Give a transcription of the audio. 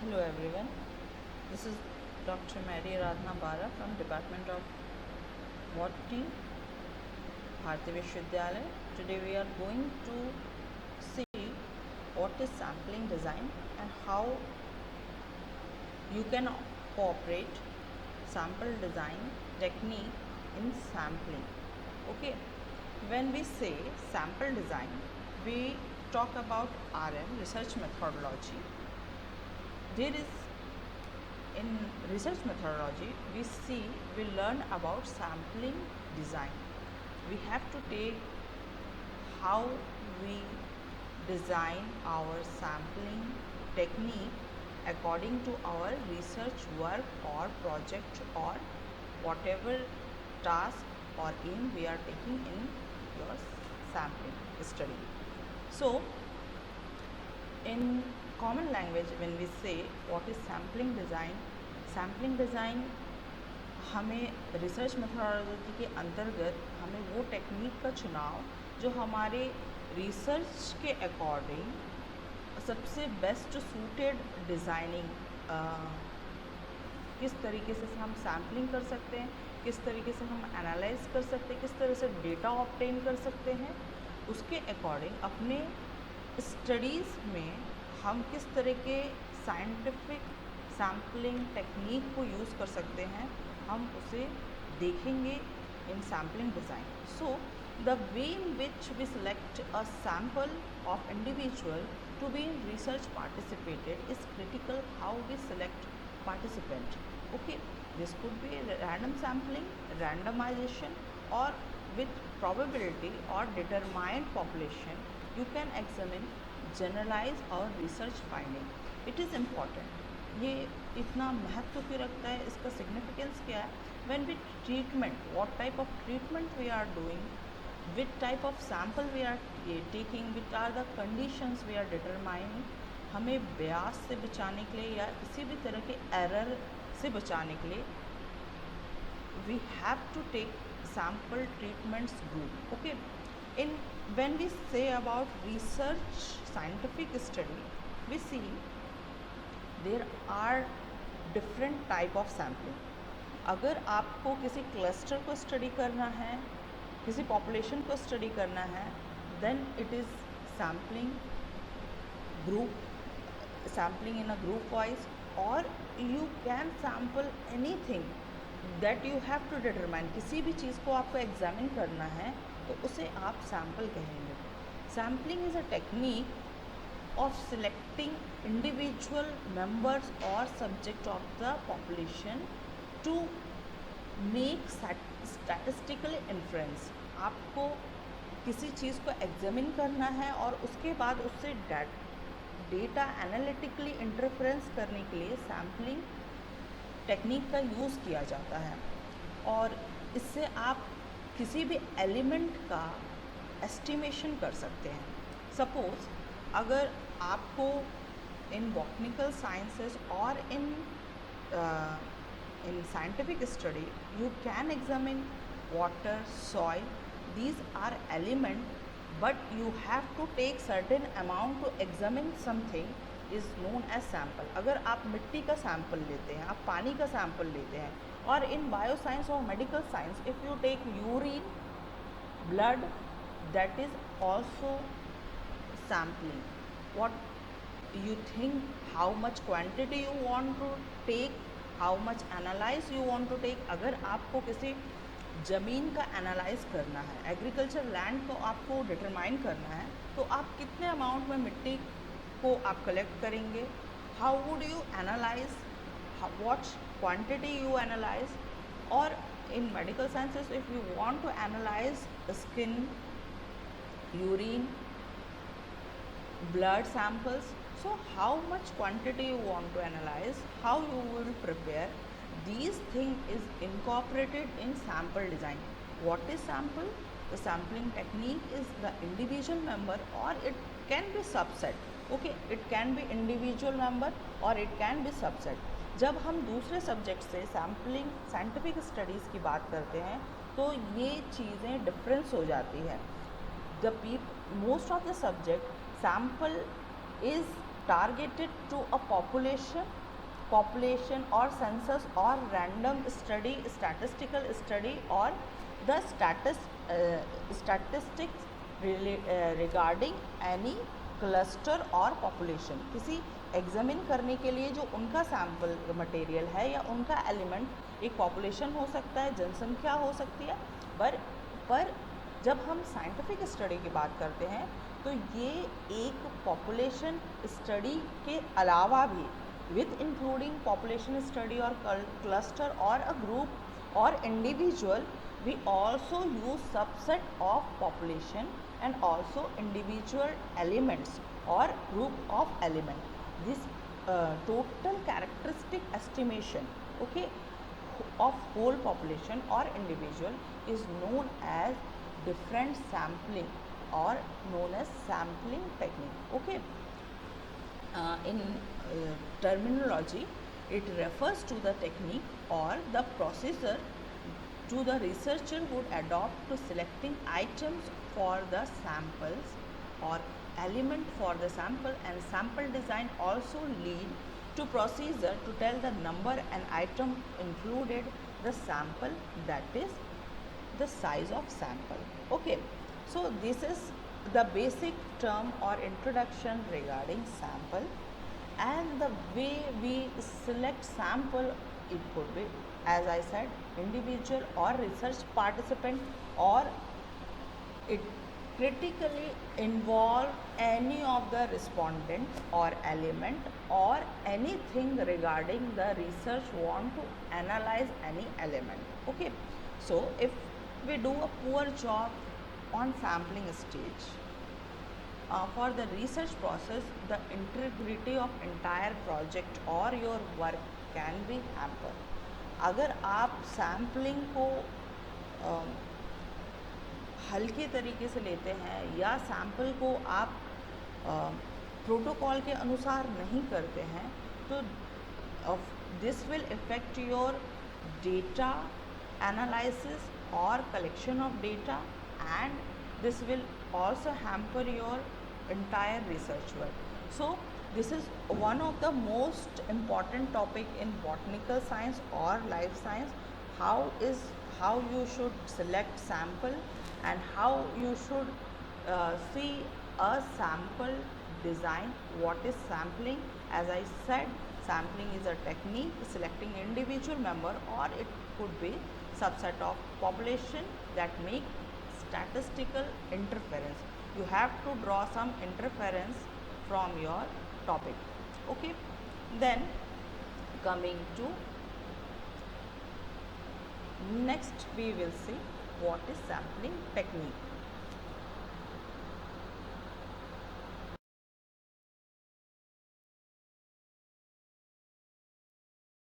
Hello everyone, this is Dr. Mary Radhna Bara from Department of Botany, Bharati Vishwavidyalaya. Today we are going to see what is sampling design and how you can cooperate sample design technique in sampling. Okay, when we say sample design, we talk about RM, research methodology. There is in research methodology we learn about sampling design. We have to take how we design our sampling technique according to our research work or project or whatever task or aim we are taking in your sampling study. So in common language, when we say what is sampling design हमें research methodology के अंतर्गत हमें वो technique का चुनाव जो हमारे research के अकॉर्डिंग सबसे बेस्ट सूटेड डिज़ाइनिंग, किस तरीके से हम सैम्पलिंग कर सकते हैं, किस तरीके से हम एनालाइज कर सकते हैं, किस तरह से डेटा ऑब्टेन कर सकते हैं, उसके अकॉर्डिंग अपने स्टडीज़ में हम किस तरह के साइंटिफिक सैम्पलिंग टेक्निक को यूज़ कर सकते हैं, हम उसे देखेंगे in sampling design. So the way in which we select a sample of individual to be in research participated is critical. How we select participant. Okay, this could be random sampling, randomization, or with probability or determined population. You can examine, generalize our research finding. It is important. ये इतना महत्व क्यों रखता है, इसका significance क्या है? When we treatment, what type of treatment we are doing, which type of sample we are taking, which are the conditions we are determining. हमें ब्यास से बचाने के लिए या किसी भी तरह के एरर से बचाने के लिए we have to take sample treatments group. Okay, in when we say about research scientific study, we see there are different type of sampling. अगर आपको किसी क्लस्टर को स्टडी करना है, किसी पॉपुलेशन को स्टडी करना है, then it is sampling in a group wise, और you can sample anything that you have to determine. किसी भी चीज़ को आपको एग्जामिन करना है तो उसे आप सैम्पल कहेंगे. Sampling is a technique of selecting individual members और subject of the population to make statistical inference. आपको किसी चीज़ को एग्जामिन करना है और उसके बाद उससे डेटा एनालिटिकली इंटरफ्रेंस करने के लिए सैम्पलिंग टेक्निक का यूज़ किया जाता है. और इससे आप किसी भी एलिमेंट का एस्टिमेशन कर सकते हैं. सपोज़ अगर आपको इन बॉटनिकल साइंसेस और इन scientific study you can examine water, soil. These are element, but you have to take certain amount to examine something is known as sample. अगर आप मिट्टी का सैम्पल लेते हैं, आप पानी का सैम्पल लेते हैं, और इन बायो साइंस और medical science if you take urine, blood, that is also sampling. What you think, how much quantity you want to take, how much analyse you want to take. अगर आपको किसी ज़मीन का एनालाइज करना है, agriculture land को आपको determine करना है, तो आप कितने अमाउंट में मिट्टी को आप कलेक्ट करेंगे, how would you analyse, what quantity you analyse. और in medical sciences if you want to analyse skin, urine, blood samples, so how much quantity you want to analyze, how you will prepare, these things is incorporated in sample design. What is sample? The sampling technique is the individual member or it can be subset. Okay, it can be individual member or it can be subset. जब हम दूसरे subject से sampling scientific studies की बात करते हैं तो ये चीज़ें डिफरेंस हो जाती है. The most of the subject sample is targeted to a population or census or random study, statistical study, or the statistics regarding any cluster or population. किसी एग्जामिन करने के लिए जो उनका सैम्पल मटेरियल है या उनका एलिमेंट एक पॉपुलेशन हो सकता है, जनसंख्या हो सकती है, पर जब हम साइंटिफिक स्टडी की बात करते हैं तो ये एक पॉपुलेशन स्टडी के अलावा भी with including population study or cluster or a group or individual, we also use subset of population and also individual elements or group of element. This total characteristic estimation, okay, of whole population or individual is known as different sampling or known as sampling technique. Okay. In terminology, it refers to the technique or the procedure to the researcher would adopt to selecting items for the samples or element for the sample, and sample design also lead to procedure to tell the number and item included the sample, that is the size of sample. Okay, so this is the basic term or introduction regarding sample, and the way we select sample, it could be, as I said, individual or research participant, or it critically involve any of the respondent or element or anything regarding the research want to analyze any element. Okay, so if we do a poor job on sampling stage, for the research process, the integrity of entire project or your work can be hampered. अगर आप sampling को हल्के तरीके से लेते हैं या sample को आप प्रोटोकॉल के अनुसार नहीं करते हैं, तो this will effect your data analysis और collection of data, and this will also hamper your entire research work. So this is one of the most important topic in botanical science or life science, how you should select sample and how you should see a sample design. What is sampling? As I said, sampling is a technique selecting individual member, or it could be subset of population that make statistical interference. You have to draw some interference from your topic. Okay, then coming to next, we will see what is sampling technique.